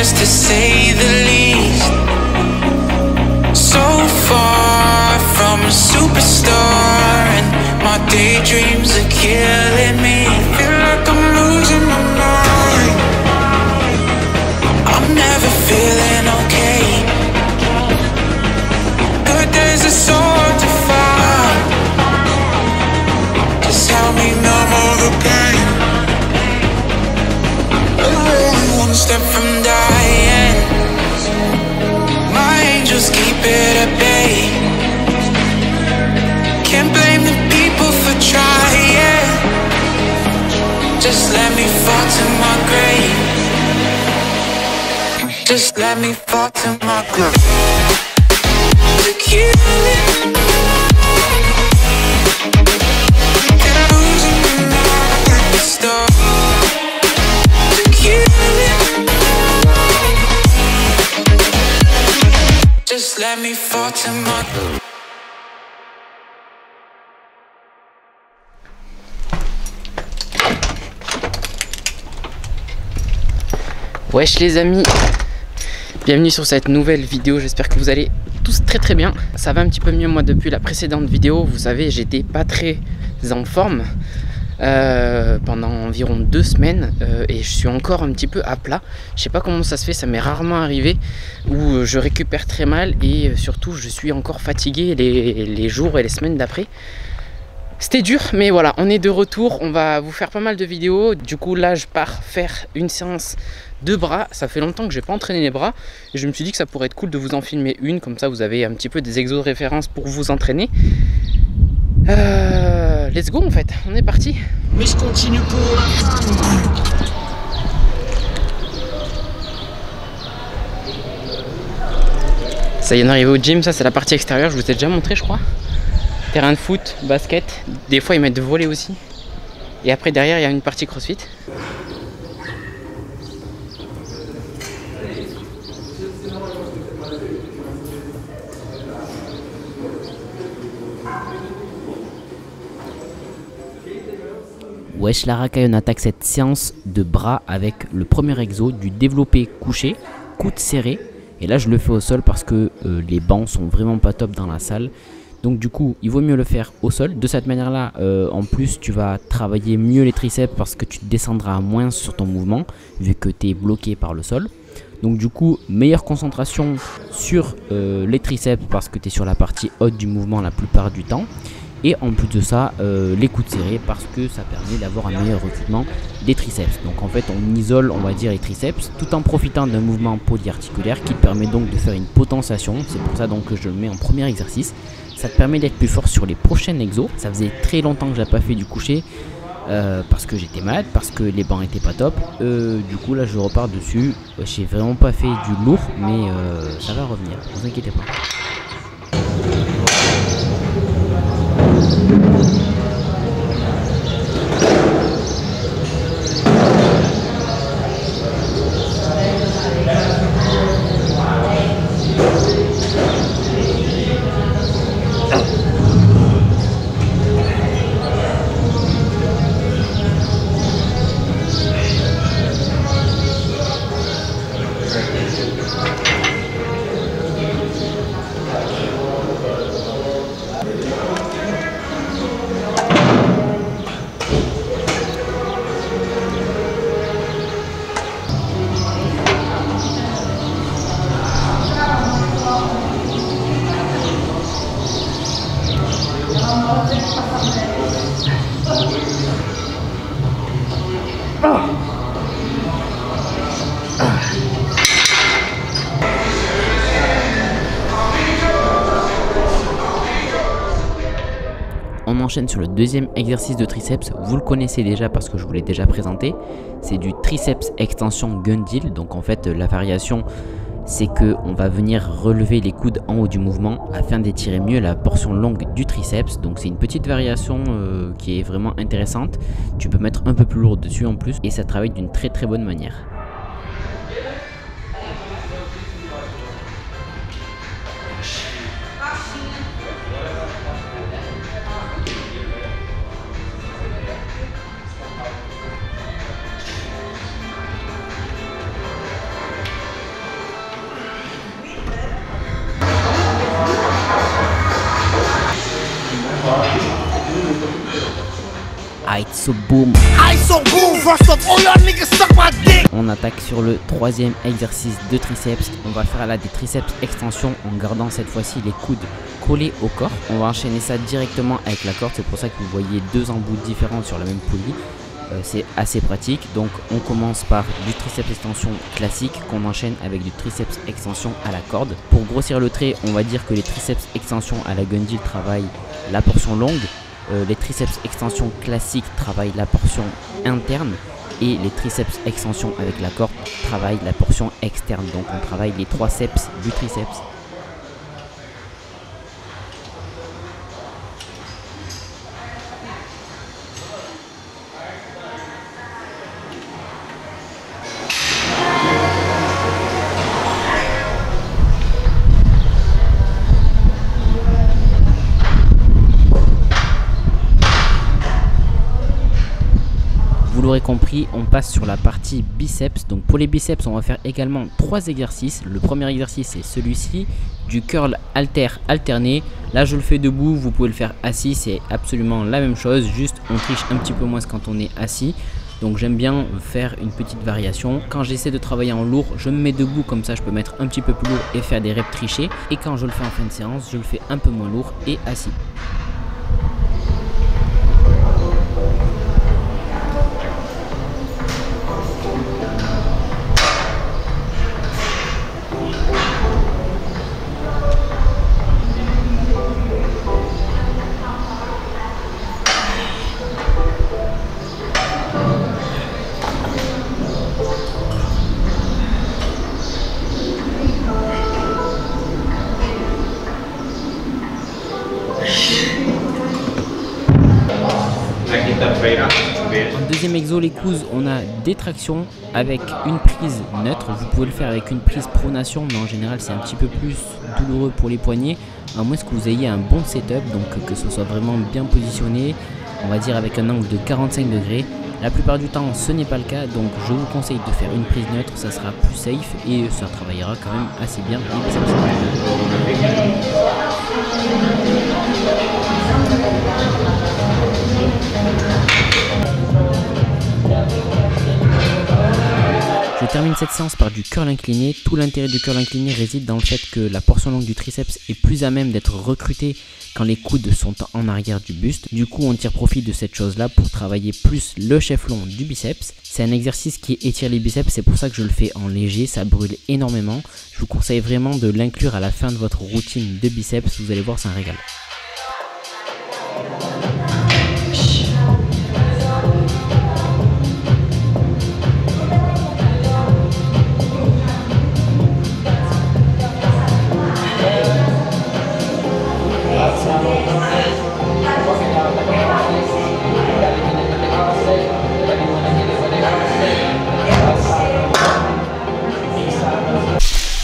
just to say the least. So far from a superstar, and my daydreams are killing me. Feel like I'm losing my mind. I'm never feeling okay. Good days are so hard to find. Just help me numb all the pain. I'm only one step from dying. My angels keep it at bay. Can't blame the people for trying. Just let me fall to my grave. Just let me fall to my grave. To kill it. And losing my mind at the start. To kill it. Just let me fall to my grave. Wesh les amis, bienvenue sur cette nouvelle vidéo, j'espère que vous allez tous très très bien. Ça va un petit peu mieux moi depuis la précédente vidéo, vous savez j'étais pas très en forme pendant environ 2 semaines et je suis encore un petit peu à plat. Je sais pas comment ça se fait, ça m'est rarement arrivé où je récupère très mal et surtout je suis encore fatigué les jours et les semaines d'après. C'était dur, mais voilà, on est de retour, on va vous faire pas mal de vidéos. Du coup là je pars faire une séance de bras, ça fait longtemps que j'ai pas entraîné les bras et je me suis dit que ça pourrait être cool de vous en filmer une, comme ça vous avez un petit peu des exos de référence pour vous entraîner. Let's go en fait, on est parti. Mais je continue pour la fin. Ça y est, on est arrivé au gym, ça c'est la partie extérieure, je vous ai déjà montré je crois. Terrain de foot, basket, des fois ils mettent de volley aussi. Et après derrière il y a une partie crossfit. Wesh la racaille, on attaque cette séance de bras avec le premier exo du développé couché, coude serré. Et là je le fais au sol parce que les bancs sont vraiment pas top dans la salle. Donc du coup il vaut mieux le faire au sol. De cette manière là en plus tu vas travailler mieux les triceps parce que tu descendras moins sur ton mouvement vu que tu es bloqué par le sol. Donc du coup meilleure concentration sur les triceps parce que tu es sur la partie haute du mouvement la plupart du temps. Et en plus de ça, les coudes serrés parce que ça permet d'avoir un meilleur recrutement des triceps. Donc en fait on isole on va dire les triceps tout en profitant d'un mouvement polyarticulaire qui permet donc de faire une potentiation. C'est pour ça donc que je le mets en premier exercice. Ça te permet d'être plus fort sur les prochaines exos. Ça faisait très longtemps que je n'ai pas fait du couché parce que j'étais malade, parce que les bancs étaient pas top. Du coup là je repars dessus. J'ai vraiment pas fait du lourd mais ça va revenir, ne vous inquiétez pas. On enchaîne sur le deuxième exercice de triceps. Vous le connaissez déjà parce que je vous l'ai déjà présenté. C'est du triceps extension gun deal. Donc en fait la variation c'est que on va venir relever les coudes en haut du mouvement afin d'étirer mieux la portion longue du triceps. Donc c'est une petite variation qui est vraiment intéressante. Tu peux mettre un peu plus lourd dessus en plus et ça travaille d'une très très bonne manière. So boom. On attaque sur le troisième exercice de triceps. On va faire là des triceps extension en gardant cette fois-ci les coudes collés au corps. On va enchaîner ça directement avec la corde. C'est pour ça que vous voyez deux embouts différents sur la même poulie. C'est assez pratique. Donc on commence par du triceps extension classique qu'on enchaîne avec du triceps extension à la corde. Pour grossir le trait, on va dire que les triceps extension à la gun deal travaillent la portion longue. Les triceps extension classiques travaillent la portion interne et les triceps extension avec la corde travaillent la portion externe. Donc on travaille les trois ceps du triceps. Vous l'aurez compris, on passe sur la partie biceps. Donc pour les biceps, on va faire également 3 exercices. Le premier exercice c'est celui-ci, du curl halter alterné. Là je le fais debout, vous pouvez le faire assis, c'est absolument la même chose, juste on triche un petit peu moins quand on est assis. Donc j'aime bien faire une petite variation. Quand j'essaie de travailler en lourd, je me mets debout, comme ça je peux mettre un petit peu plus lourd et faire des reps trichés. Et quand je le fais en fin de séance, je le fais un peu moins lourd et assis. En deuxième exo, les couses, on a des tractions avec une prise neutre. Vous pouvez le faire avec une prise pronation, mais en général c'est un petit peu plus douloureux pour les poignets, à moins que vous ayez un bon setup, donc que ce soit vraiment bien positionné, on va dire avec un angle de 45 degrés. La plupart du temps ce n'est pas le cas, donc je vous conseille de faire une prise neutre, ça sera plus safe et ça travaillera quand même assez bien. Je termine cette séance par du curl incliné. Tout l'intérêt du curl incliné réside dans le fait que la portion longue du triceps est plus à même d'être recrutée quand les coudes sont en arrière du buste. Du coup, on tire profit de cette chose-là pour travailler plus le chef long du biceps. C'est un exercice qui étire les biceps, c'est pour ça que je le fais en léger, ça brûle énormément. Je vous conseille vraiment de l'inclure à la fin de votre routine de biceps, vous allez voir, c'est un régal.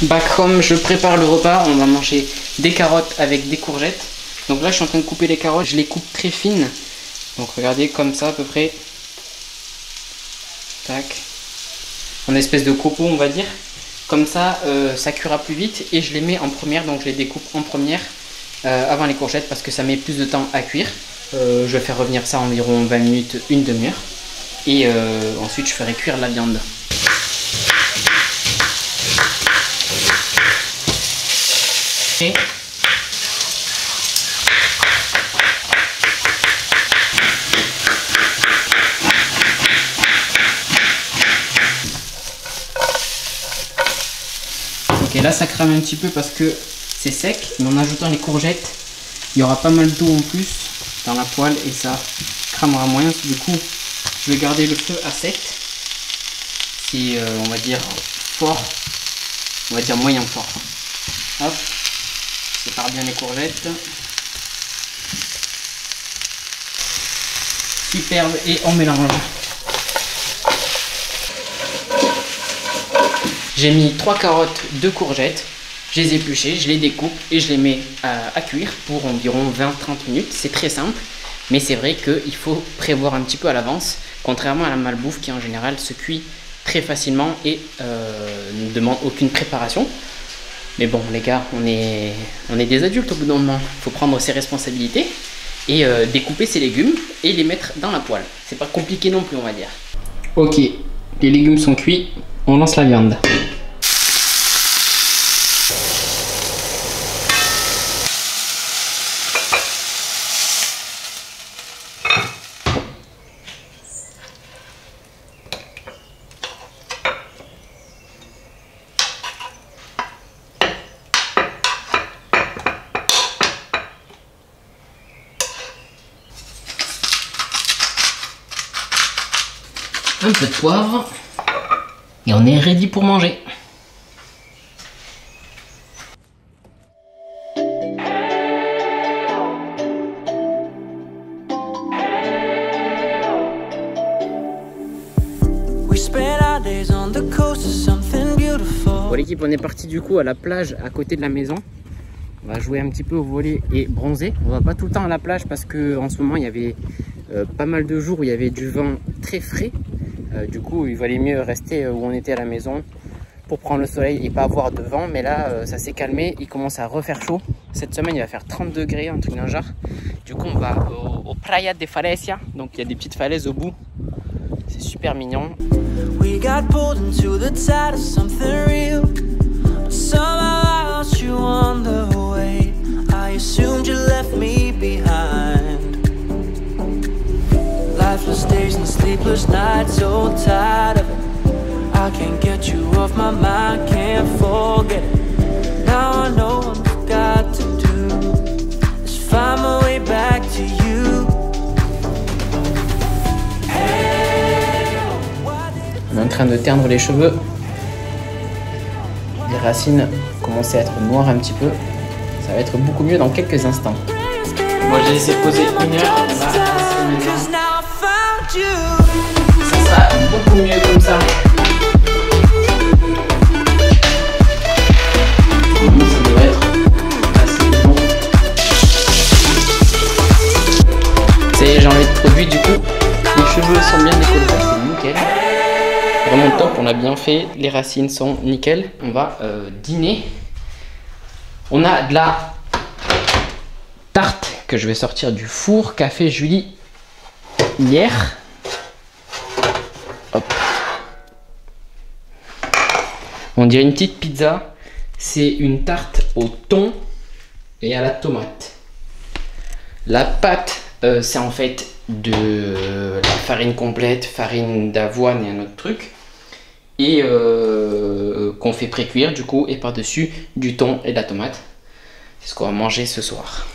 Back home, je prépare le repas. On va manger des carottes avec des courgettes. Donc là je suis en train de couper les carottes, je les coupe très fines. Donc regardez comme ça à peu près. Tac. En espèce de copeaux on va dire. Comme ça ça cuira plus vite et je les mets en première. Donc je les découpe en première avant les courgettes parce que ça met plus de temps à cuire. Je vais faire revenir ça environ 20 minutes, une demi-heure. Et ensuite je ferai cuire la viande. Et ok, là ça crame un petit peu parce que c'est sec, mais en ajoutant les courgettes, il y aura pas mal d'eau en plus dans la poêle et ça cramera moins. Du coup, je vais garder le feu à sec. C'est on va dire fort, on va dire moyen fort. Hop. Sépare bien les courgettes. Superbe, et on mélange. J'ai mis 3 carottes, 2 courgettes, je les ai épluchées, je les découpe et je les mets à cuire pour environ 20-30 minutes. C'est très simple, mais c'est vrai qu'il faut prévoir un petit peu à l'avance, contrairement à la malbouffe qui en général se cuit très facilement et ne demande aucune préparation. Mais bon les gars, on est des adultes au bout d'un moment, il faut prendre ses responsabilités et découper ses légumes et les mettre dans la poêle. C'est pas compliqué non plus, on va dire. Ok, les légumes sont cuits, on lance la viande. Un peu de poivre et on est ready pour manger. Bon l'équipe, on est parti du coup à la plage à côté de la maison. On va jouer un petit peu au volley et bronzer. On va pas tout le temps à la plage parce que en ce moment il y avait pas mal de jours où il y avait du vent très frais. Du coup il valait mieux rester où on était à la maison pour prendre le soleil et pas avoir de vent. Mais là ça s'est calmé, il commence à refaire chaud. Cette semaine il va faire 30 degrés, un truc d'un genre. Du coup on va au Praia de Falesia. Donc il y a des petites falaises au bout. C'est super mignon. We got pulled into the tide of something real. Somehow I lost you on the way. I assumed you left me behind. Lifeless days and sleepless nights, so tired of it. I can't get you off my mind, can't forget it. Now I know what I've got to do is find my way back to you. On est en train de teindre les cheveux. Les racines commencent à être noires un petit peu. Ça va être beaucoup mieux dans quelques instants. Moi j'ai laissé poser 1 heure. Ça sera beaucoup mieux comme ça. Ça devrait être assez bon. Ça y est, j'ai enlevé le produit du coup. Les cheveux sont bien décolorés, c'est nickel. Vraiment top, on a bien fait, les racines sont nickel. On va dîner. On a de la tarte que je vais sortir du four qu'a fait Julie hier. Hop. On dirait une petite pizza. C'est une tarte au thon et à la tomate. La pâte, c'est en fait de la farine complète, farine d'avoine et un autre truc. Et qu'on fait pré-cuire du coup, et par-dessus du thon et de la tomate. C'est ce qu'on va manger ce soir.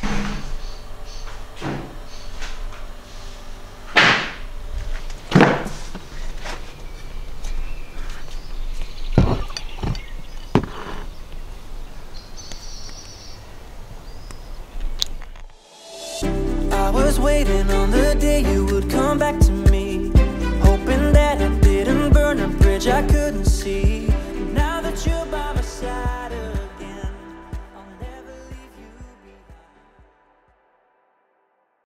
I was waiting on the day you would come back to me, hoping that I didn't burn a bridge I couldn't see. Now that you're by my side.